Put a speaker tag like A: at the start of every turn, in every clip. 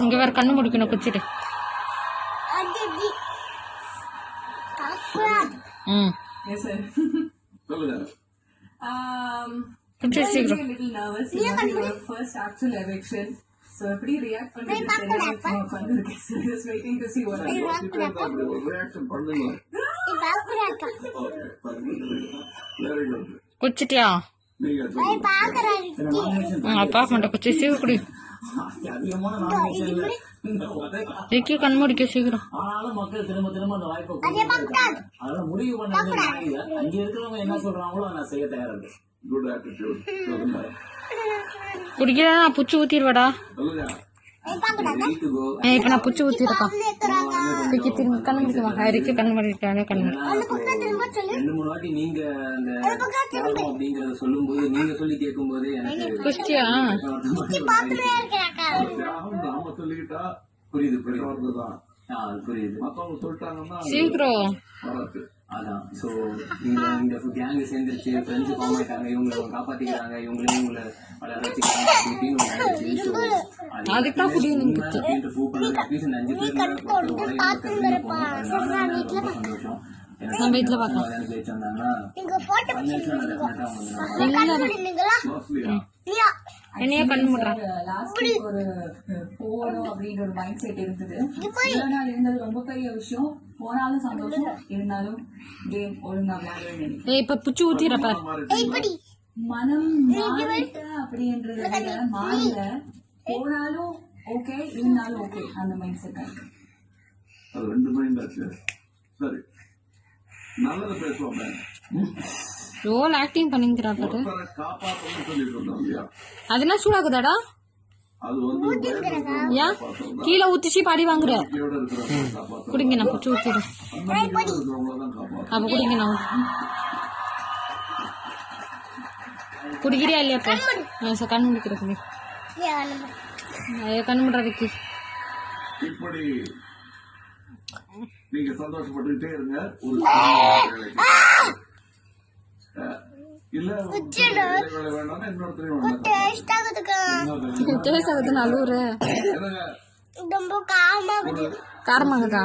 A: இங்க வேற கண்ணு முடிக்கணும் குச்சிட்டு.
B: Yes, sir.
A: குச்சி சீக்கிரம்.
B: A little nervous. It was your first actual eviction. So, எப்படி react பண்றது? Just waiting to see what
A: குச்சிட்டியா? பார்க்க மாட்டேன். குச்சி சீக்கிரம் குடி. விக்கி கண் முடிக்க சீக்கிரம்.
C: மக்கள் திரும்ப திரும்ப அந்த வாய்ப்பை அதெல்லாம் முடிவு பண்ண அங்க இருக்கிறவங்க என்ன சொல்றாங்களோ நான் செய்ய தயாரில்லை.
A: குடிக்கிறா நான் புச்சு ஊத்திடுவாடா. இப்ப நான் புச்சு ஊத்திருக்கான். விக்கி திரும்ப கண் முடிக்குவாங்க. ரிக்கி கண் முடிக்கானே கண் முடி.
C: 2-3 வாட்டி நீங்க அப்படிங்கறத சொல்லும் போது நீங்க சொல்லி கேட்கும் போது எனக்கு
A: குஷ்டியா
C: புரியுது
A: சீக்கிரம்.
C: அதான் சோ இந்த கேங் சேர்ந்துருச்சு, ஃப்ரெண்ட்ஸ் ஃபார்ம் ஆயிட்டாங்க, இவங்களை காப்பாத்திக்கிறாங்க, இவங்களையும் இவங்களை வளர வச்சுக்கிறாங்க
A: அதுதான் புரியும்.
C: சந்தோஷம்.
A: நம்ம வீட்டுல பாக்கலாம். என்னைய கண்ணு முடுறான்.
B: ஒரு போகணும் அப்படின்ற ஒரு மைண்ட் செட் இருந்தது. நாள் இருந்தது ரொம்ப பெரிய விஷயம். போனாலும் சந்தோஷம், இருந்தாலும் கேம் ஒழுங்கா விளையாட.
A: இப்ப புச்சு ஊத்திரப்ப
B: மனம் அப்படின்றது மாறல. போனாலும் ஓகே, இருந்தாலும் ஓகே, அந்த மைண்ட் செட் இருக்கு.
D: சரி, நல்லது பேசுவாங்க.
A: ரோல் ஆக்டிங் பண்ணிக்கிறா பாரு. அதெல்லாம் சூடாக்குதாடா? ஏன் கீழே ஊத்திச்சு பாடி வாங்குற? குடிங்க, நான் புச்சு ஊத்திடுறேன். அப்ப குடிங்க, நான் குடிக்கிறியா இல்லையா? அப்ப கண் முடிக்கிற குடி. கண் முடுற விக்கி.
D: இப்படி நீங்க சந்தோஷப்பட்டுக்கிட்டே இருங்க. இல்ல வேணாம் இன்னொருத்தரையும்
A: அழுவுற காரமாகுதா?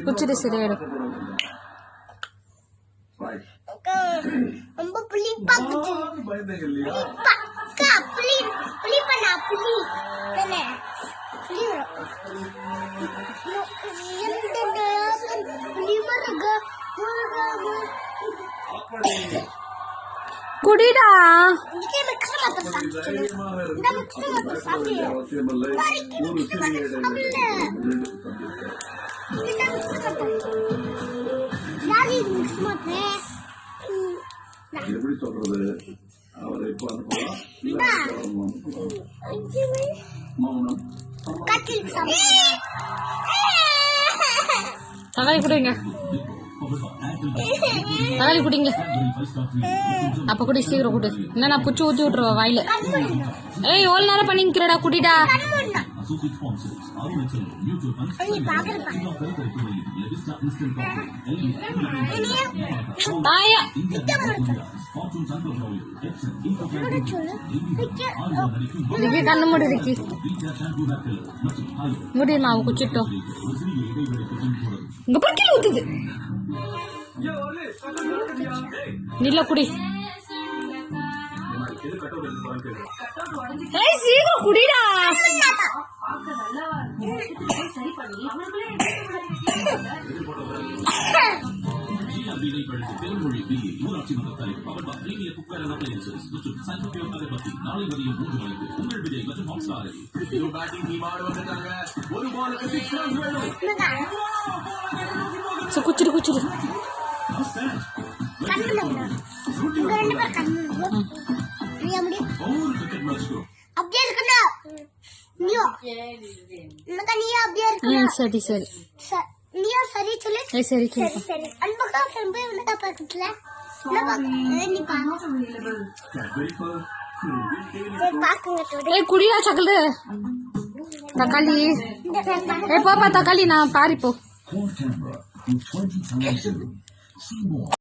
A: குச்சிட்டு சரியாயிடும்.
E: ரொம்ப புளிப்பா
D: பயந்தீங்க இல்லையா?
A: குடிடா.
D: எப்படி சொல்றது? அவரை இப்ப மௌனம்
A: தக்காளி குடிங்க, தக்காளி குடிங்க. அப்ப குடி, சீக்கிரம் குடி. என்ன நான் புச்சு ஊத்தி விட்டுருவா வாயில. ஏய் எவ்வளவு நேரம் பண்ணிக்கிறடா? குடிடா. தாயா விக்கி கண்ணு மூடி. விக்கி முடியுமா? அவ குச்சிட்டோம். இங்க பக்கி ஊத்துது. நில்ல குடி. ஏய் சீக்கிரம் குடிடா.
F: ஊராட்சி மன்ற தலைவர் பவர்பா பிரீமியர் குக்கர் அண்ட் அப்ளையன்சஸ் மற்றும் சன்ஃபியோ அகர்பத்தி நாளை மதியம் 3 மணிக்கு உங்கள் விஜய் மற்றும் ஹாட்ஸ்டாரில் பேட்டிங் டீம் ஆட வந்துட்டாங்க. ஒரு பாலுக்கு 6 ரன்ஸ் வேணும்.
A: குச்சிடு குச்சிடு. சரி சரி சரி சொல்லு. சரி சரி குடியா சக்கல் தக்காளி. பாப்பா தக்காளி நான் பாரிப்போ.